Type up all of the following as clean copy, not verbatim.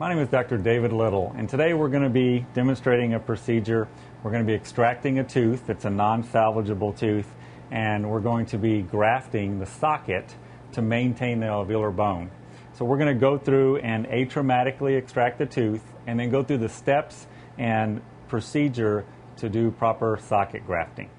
My name is Dr. David Little, and today we're going to be demonstrating a procedure. We're going to be extracting a tooth. It's a non-salvageable tooth, and we're going to be grafting the socket to maintain the alveolar bone. So we're going to go through and atraumatically extract the tooth and then go through the steps and procedure to do proper socket grafting.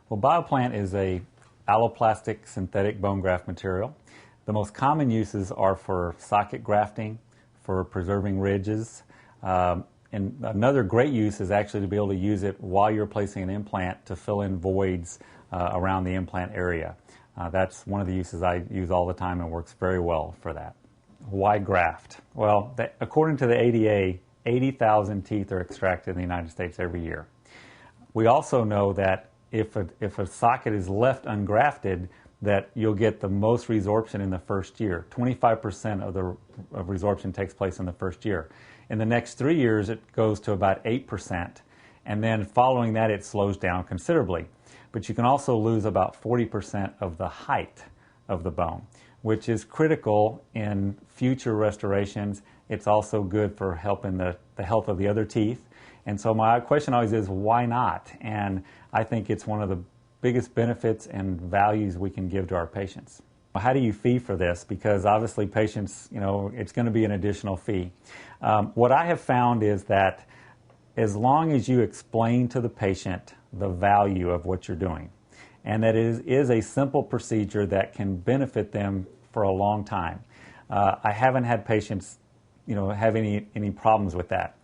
Well, Bioplant is a alloplastic synthetic bone graft material. The most common uses are for socket grafting, for preserving ridges, and another great use is actually to be able to use it while you're placing an implant to fill in voids around the implant area. That's one of the uses I use all the time and works very well for that. Why graft? Well, according to the ADA, 80,000 teeth are extracted in the United States every year. We also know that if a socket is left ungrafted, that you'll get the most resorption in the first year. 25% of resorption takes place in the first year. In the next 3 years, it goes to about 8%, and then following that, it slows down considerably. But you can also lose about 40% of the height of the bone, which is critical in future restorations. It's also good for helping the health of the other teeth. And so my question always is, why not? And I think it's one of the biggest benefits and values we can give to our patients. How do you fee for this? Because obviously patients, it's going to be an additional fee. What I have found is that as long as you explain to the patient the value of what you're doing, and that it is a simple procedure that can benefit them for a long time, I haven't had patients, have any problems with that.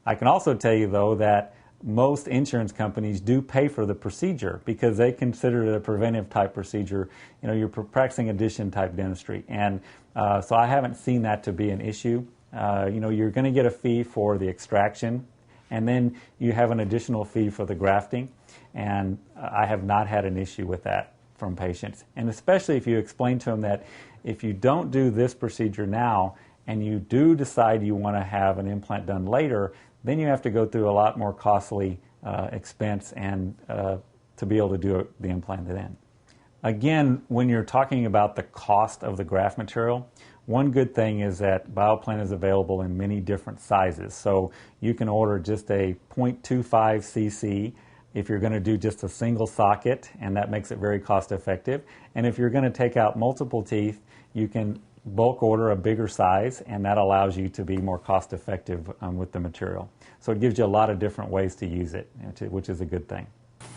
I can also tell you, though, that most insurance companies do pay for the procedure because they consider it a preventive type procedure. You're practicing addition type dentistry. And so I haven't seen that to be an issue. You're going to get a fee for the extraction, and then you have an additional fee for the grafting. And I have not had an issue with that from patients. And especially if you explain to them that if you don't do this procedure now and you do decide you want to have an implant done later, then you have to go through a lot more costly expense and to be able to do the implant then. Again, when you're talking about the cost of the graft material, one good thing is that Bioplant is available in many different sizes. So you can order just a 0.25 cc if you're going to do just a single socket, and that makes it very cost effective. And if you're going to take out multiple teeth, you can bulk order a bigger size, and that allows you to be more cost effective with the material. So it gives you a lot of different ways to use it, which is a good thing.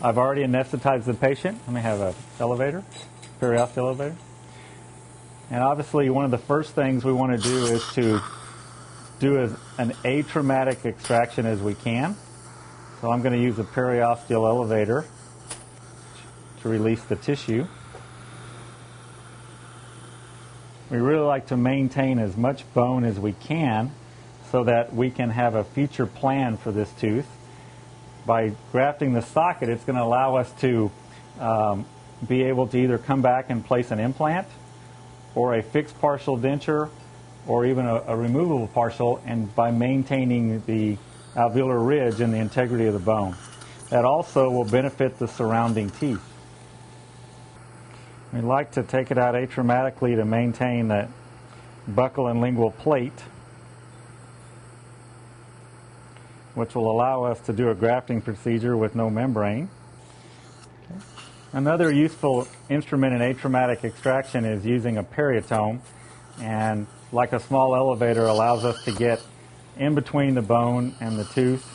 I've already anesthetized the patient. Let me have a elevator, periostal elevator. And obviously one of the first things we want to do is to do an atraumatic extraction as we can. So I'm going to use a periosteal elevator to release the tissue. We really like to maintain as much bone as we can so that we can have a future plan for this tooth. By grafting the socket, it's going to allow us to be able to either come back and place an implant or a fixed partial denture or even a removable partial, and by maintaining the alveolar ridge and the integrity of the bone. That also will benefit the surrounding teeth. We like to take it out atraumatically to maintain that buccal and lingual plate, which will allow us to do a grafting procedure with no membrane. Okay. Another useful instrument in atraumatic extraction is using a periotome, and like a small elevator allows us to get in between the bone and the tooth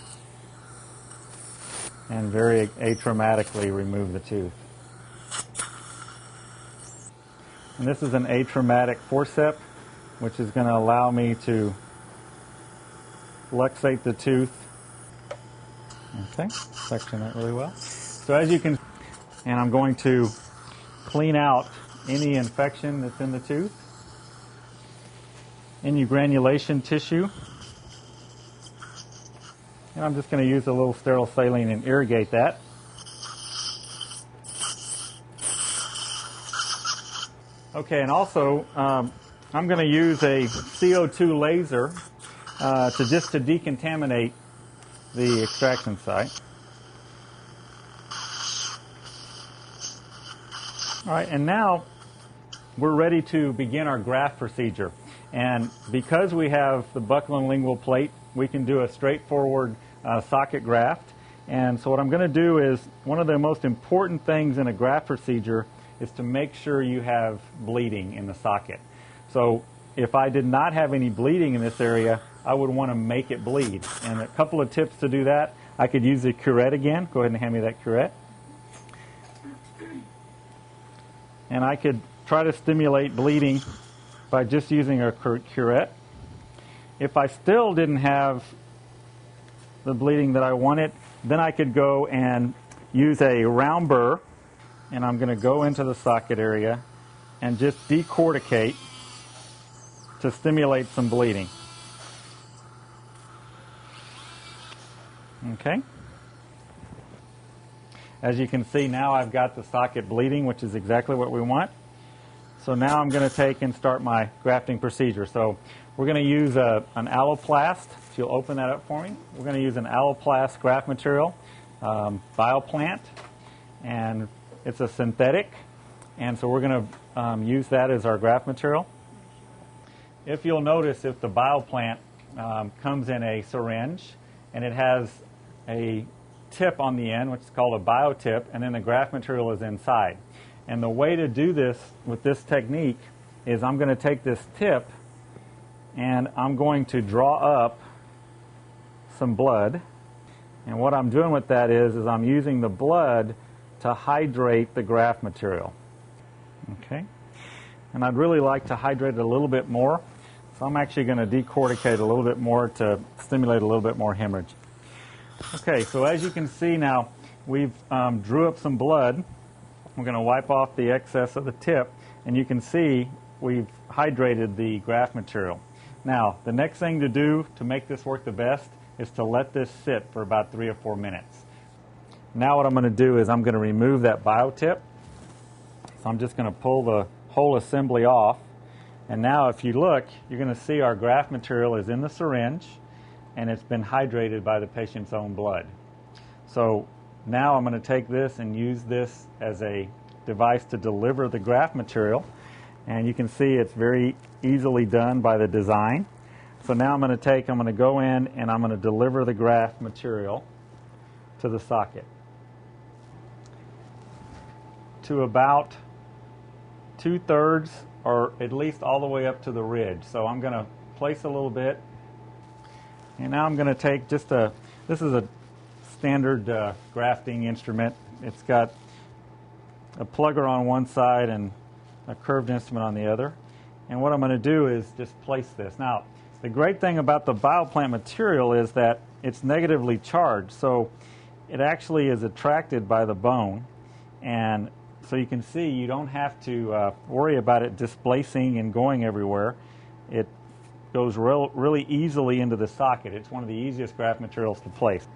and very atraumatically remove the tooth. And this is an atraumatic forceps, which is going to allow me to luxate the tooth. Okay, section that really well. So as you can, and I'm going to clean out any infection that's in the tooth, any granulation tissue. And I'm just going to use a little sterile saline and irrigate that. Okay, and also I'm going to use a CO2 laser to decontaminate the extraction site. All right, and now we're ready to begin our graft procedure. And because we have the buccal and lingual plate, we can do a straightforward socket graft. And so what I'm going to do is, one of the most important things in a graft procedure is to make sure you have bleeding in the socket. So if I did not have any bleeding in this area, I would want to make it bleed. And a couple of tips to do that: I could use the curette again. Go ahead and hand me that curette. And I could try to stimulate bleeding by just using a curette. If I still didn't have the bleeding that I wanted, then I could go and use a round burr, and I'm going to go into the socket area and just decorticate to stimulate some bleeding. Okay. As you can see, now I've got the socket bleeding, which is exactly what we want. So now I'm going to take and start my grafting procedure. So we're going to use an alloplast. If you'll open that up for me. We're going to use an alloplast graft material, Bioplant, and it's a synthetic. And so we're going to use that as our graft material. If you'll notice, if the Bioplant comes in a syringe and it has a tip on the end, which is called a biotip, and then the graft material is inside. And the way to do this with this technique is I'm going to take this tip and I'm going to draw up some blood. And what I'm doing with that is I'm using the blood to hydrate the graft material. Okay? And I'd really like to hydrate it a little bit more. So I'm actually going to decorticate a little bit more to stimulate a little bit more hemorrhage. Okay, so as you can see now, we've drew up some blood. We're going to wipe off the excess of the tip, and you can see we've hydrated the graft material. Now, the next thing to do to make this work the best is to let this sit for about 3 or 4 minutes. Now what I'm going to do is I'm going to remove that biotip. So I'm just going to pull the whole assembly off. And now if you look, you're going to see our graft material is in the syringe, and it's been hydrated by the patient's own blood. So now I'm going to take this and use this as a device to deliver the graft material. And you can see it's very easily done by the design. So now I'm going to go in and I'm going to deliver the graft material to the socket to about 2/3 or at least all the way up to the ridge. So I'm going to place a little bit. And now I'm going to take this is a standard grafting instrument. It's got a plugger on one side and a curved instrument on the other. And what I'm going to do is just place this. Now, the great thing about the Bioplant material is that it's negatively charged, so it actually is attracted by the bone. And so you can see you don't have to worry about it displacing and going everywhere. It goes really easily into the socket. It's one of the easiest graft materials to place.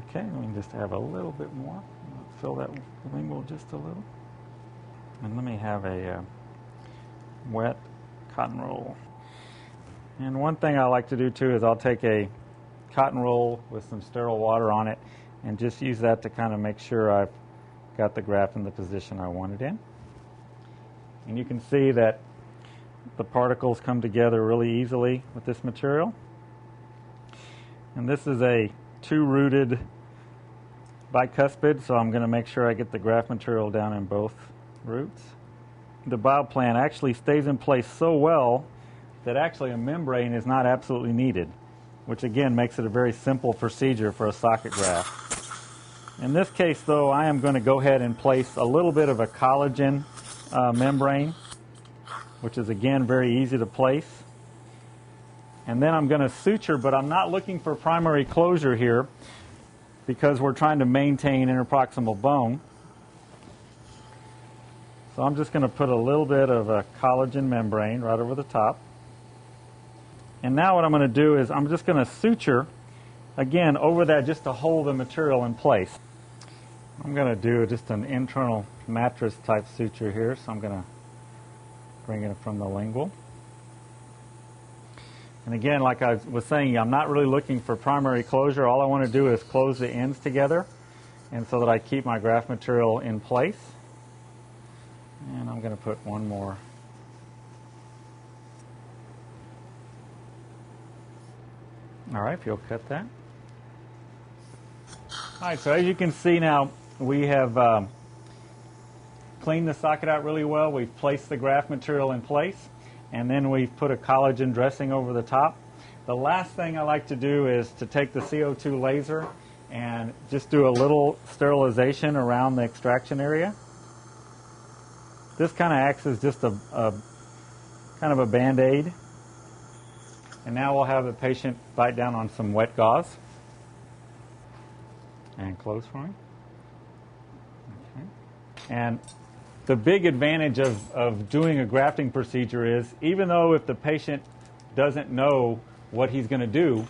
Okay, let me just have a little bit more. Fill that lingual just a little. And let me have a wet cotton roll. And one thing I like to do too is I'll take a cotton roll with some sterile water on it and just use that to kind of make sure I've got the graft in the position I want it in. And you can see that the particles come together really easily with this material. And this is a 2-rooted bicuspid, so I'm going to make sure I get the graft material down in both roots. The Bioplant actually stays in place so well that actually a membrane is not absolutely needed, which again makes it a very simple procedure for a socket graft. In this case though, I am going to go ahead and place a little bit of a collagen membrane, which is again very easy to place. And then I'm going to suture, but I'm not looking for primary closure here because we're trying to maintain interproximal bone. So I'm just going to put a little bit of a collagen membrane right over the top. And now what I'm going to do is I'm just going to suture, again, over that just to hold the material in place. I'm going to do just an internal mattress type suture here, so I'm going to bring it from the lingual. And again, like I was saying, I'm not really looking for primary closure. All I want to do is close the ends together, and so that I keep my graft material in place. And I'm going to put one more All right, if you'll cut that. All right, so as you can see now, we have cleaned the socket out really well. We've placed the graft material in place, and then we've put a collagen dressing over the top. The last thing I like to do is to take the CO2 laser and just do a little sterilization around the extraction area. This kind of acts as just a kind of a Band-Aid. And now we'll have the patient bite down on some wet gauze. And close for me. Okay. And the big advantage of doing a grafting procedure is, even though if the patient doesn't know what he's going to do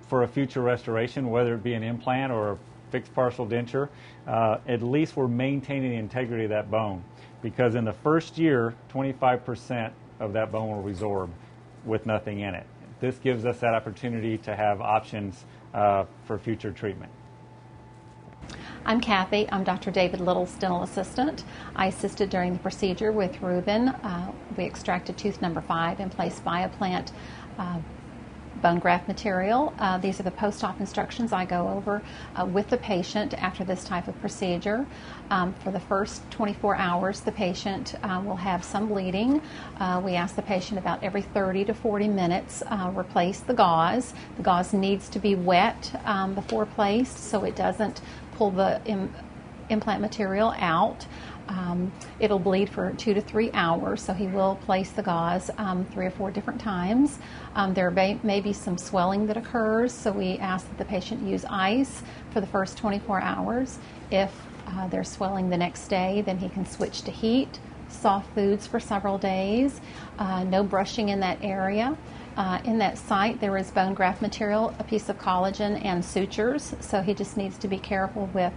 for a future restoration, whether it be an implant or a fixed partial denture, at least we're maintaining the integrity of that bone. Because in the first year, 25% of that bone will resorb with nothing in it. This gives us that opportunity to have options for future treatment. I'm Kathy. I'm Dr. David Little's dental assistant. I assisted during the procedure with Ruben. We extracted tooth number 5 and placed Bioplant bone graft material. These are the post-op instructions I go over with the patient after this type of procedure. For the first 24 hours, the patient will have some bleeding. We ask the patient about every 30 to 40 minutes replace the gauze. The gauze needs to be wet before placed so it doesn't pull the implant material out. It'll bleed for 2 to 3 hours, so he will place the gauze 3 or 4 different times. There may be some swelling that occurs, so we ask that the patient use ice for the first 24 hours. If there's swelling the next day, then he can switch to heat, soft foods for several days, no brushing in that area. In that site, there is bone graft material, a piece of collagen, and sutures, so he just needs to be careful with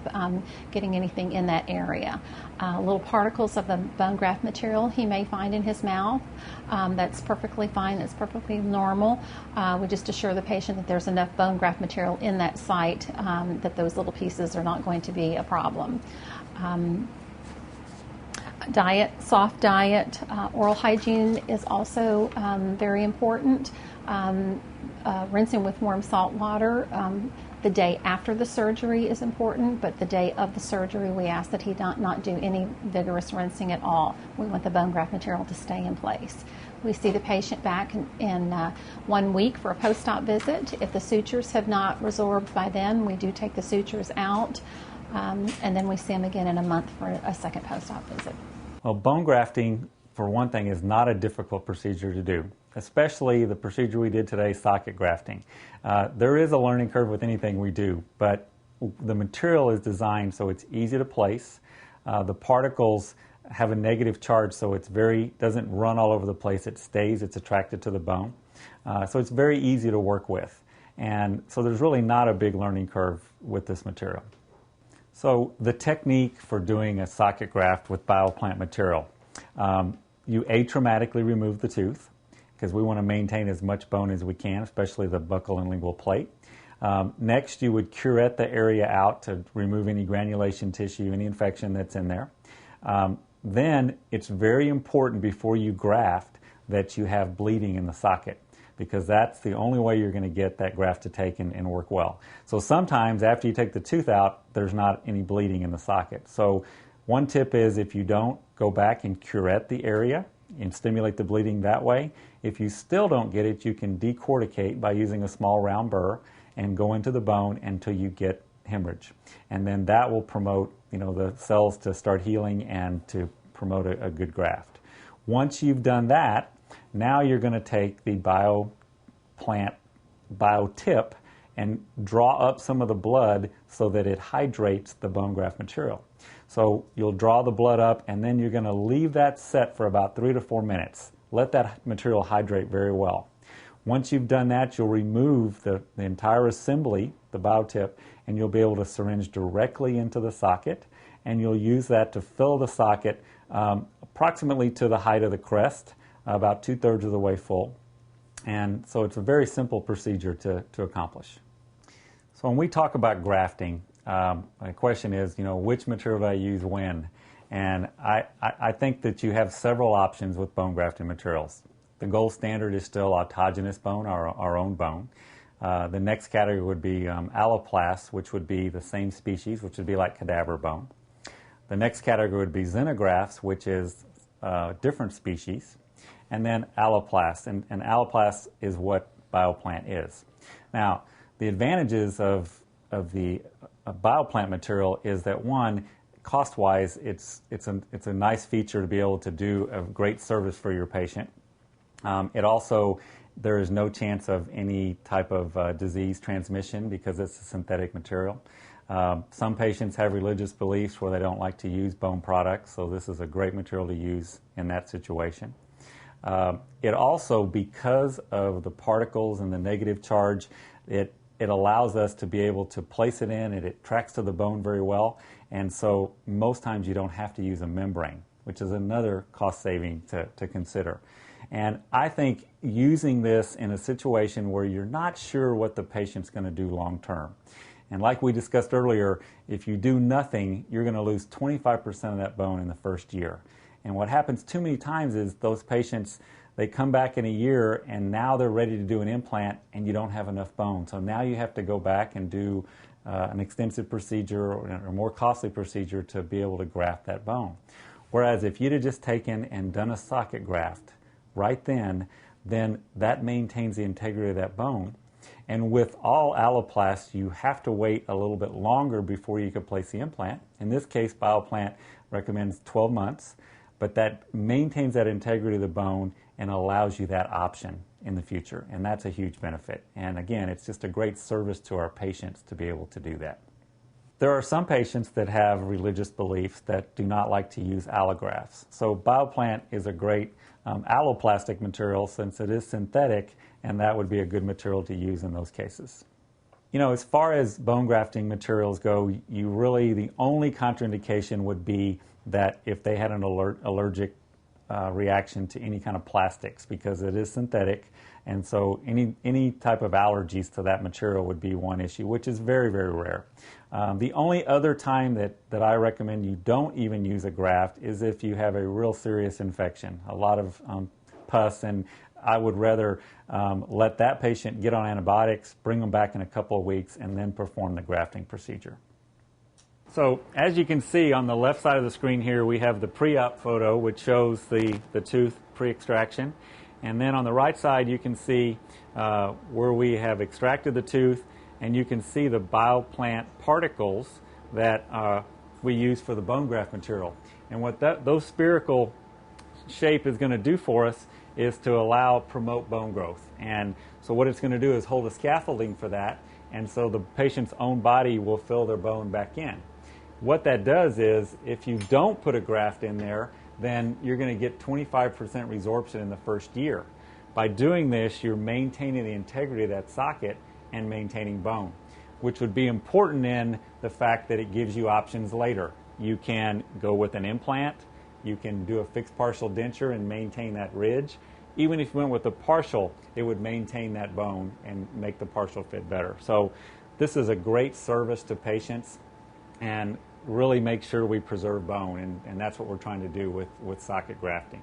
getting anything in that area. Little particles of the bone graft material he may find in his mouth. That's perfectly fine, that's perfectly normal. We just assure the patient that there's enough bone graft material in that site that those little pieces are not going to be a problem. Diet, soft diet, oral hygiene is also very important. Rinsing with warm salt water the day after the surgery is important, but the day of the surgery we ask that he not do any vigorous rinsing at all. We want the bone graft material to stay in place. We see the patient back in 1 week for a post-op visit. If the sutures have not resorbed by then, we do take the sutures out, and then we see him again in a month for a second post-op visit. Well, bone grafting, for one thing, is not a difficult procedure to do, especially the procedure we did today, socket grafting. There is a learning curve with anything we do, but the material is designed so it's easy to place. The particles have a negative charge, so it's doesn't run all over the place. It stays, it's attracted to the bone. So it's very easy to work with. And so there's really not a big learning curve with this material. So the technique for doing a socket graft with Bioplant material, you atraumatically remove the tooth because we want to maintain as much bone as we can, especially the buccal and lingual plate. Next, you would curette the area out to remove any granulation tissue, any infection that's in there. Then it's very important before you graft that you have bleeding in the socket, because that's the only way you're going to get that graft to take and work well. So sometimes after you take the tooth out, there's not any bleeding in the socket. So one tip is, if you don't, go back and curette the area and stimulate the bleeding that way. If you still don't get it, you can decorticate by using a small round burr and go into the bone until you get hemorrhage. And then that will promote, the cells to start healing and to promote a good graft. Once you've done that, now you're going to take the Bioplant biotip and draw up some of the blood so that it hydrates the bone graft material. So you'll draw the blood up, and then you're going to leave that set for about 3 to 4 minutes. Let that material hydrate very well. Once you've done that, you'll remove the entire assembly, the biotip, and you'll be able to syringe directly into the socket, and you'll use that to fill the socket approximately to the height of the crest, about 2/3 of the way full. And so it's a very simple procedure to accomplish. So when we talk about grafting, the question is, which material do I use when? And I think that you have several options with bone grafting materials. The gold standard is still autogenous bone, our own bone. The next category would be alloplasts, which would be the same species, which would be like cadaver bone. The next category would be xenografts, which is different species. And then alloplasts, and alloplasts is what Bioplant is. Now, the advantages of the Bioplant material is that, one, cost-wise, it's a nice feature to be able to do a great service for your patient. It also, there is no chance of any type of disease transmission because it's a synthetic material. Some patients have religious beliefs where they don't like to use bone products, so this is a great material to use in that situation. It also, because of the particles and the negative charge, it allows us to be able to place it in, and it tracks to the bone very well, and so most times you don't have to use a membrane, which is another cost saving to consider. And I think using this in a situation where you're not sure what the patient's going to do long term, and like we discussed earlier, if you do nothing, you're going to lose 25% of that bone in the first year. And what happens too many times is those patients, they come back in a year and now they're ready to do an implant and you don't have enough bone. So now you have to go back and do an extensive procedure or a more costly procedure to be able to graft that bone. Whereas if you'd have just taken and done a socket graft right then that maintains the integrity of that bone. And with all alloplasts, you have to wait a little bit longer before you can place the implant. In this case, Bioplant recommends 12 months, but that maintains that integrity of the bone and allows you that option in the future. And that's a huge benefit. And again, it's just a great service to our patients to be able to do that. There are some patients that have religious beliefs that do not like to use allografts. So Bioplant is a great alloplastic material since it is synthetic, and that would be a good material to use in those cases. You know, as far as bone grafting materials go, the only contraindication would be that if they had an allergic reaction to any kind of plastics, because it is synthetic, and so any type of allergies to that material would be one issue, which is very, very rare. The only other time that I recommend you don't even use a graft is if you have a real serious infection, a lot of pus, and I would rather let that patient get on antibiotics, bring them back in a couple of weeks, and then perform the grafting procedure. So as you can see on the left side of the screen here, we have the pre-op photo, which shows the tooth pre-extraction. And then on the right side, you can see where we have extracted the tooth, and you can see the Bioplant particles that we use for the bone graft material. And what those spherical shape is going to do for us is to promote bone growth. And so what it's going to do is hold a scaffolding for that, and so the patient's own body will fill their bone back in. What that does is, if you don't put a graft in there, then you're going to get 25% resorption in the first year. By doing this, you're maintaining the integrity of that socket and maintaining bone, which would be important in the fact that it gives you options later. You can go with an implant, you can do a fixed partial denture and maintain that ridge. Even if you went with a partial, it would maintain that bone and make the partial fit better. So this is a great service to patients and really make sure we preserve bone, and that's what we're trying to do with socket grafting.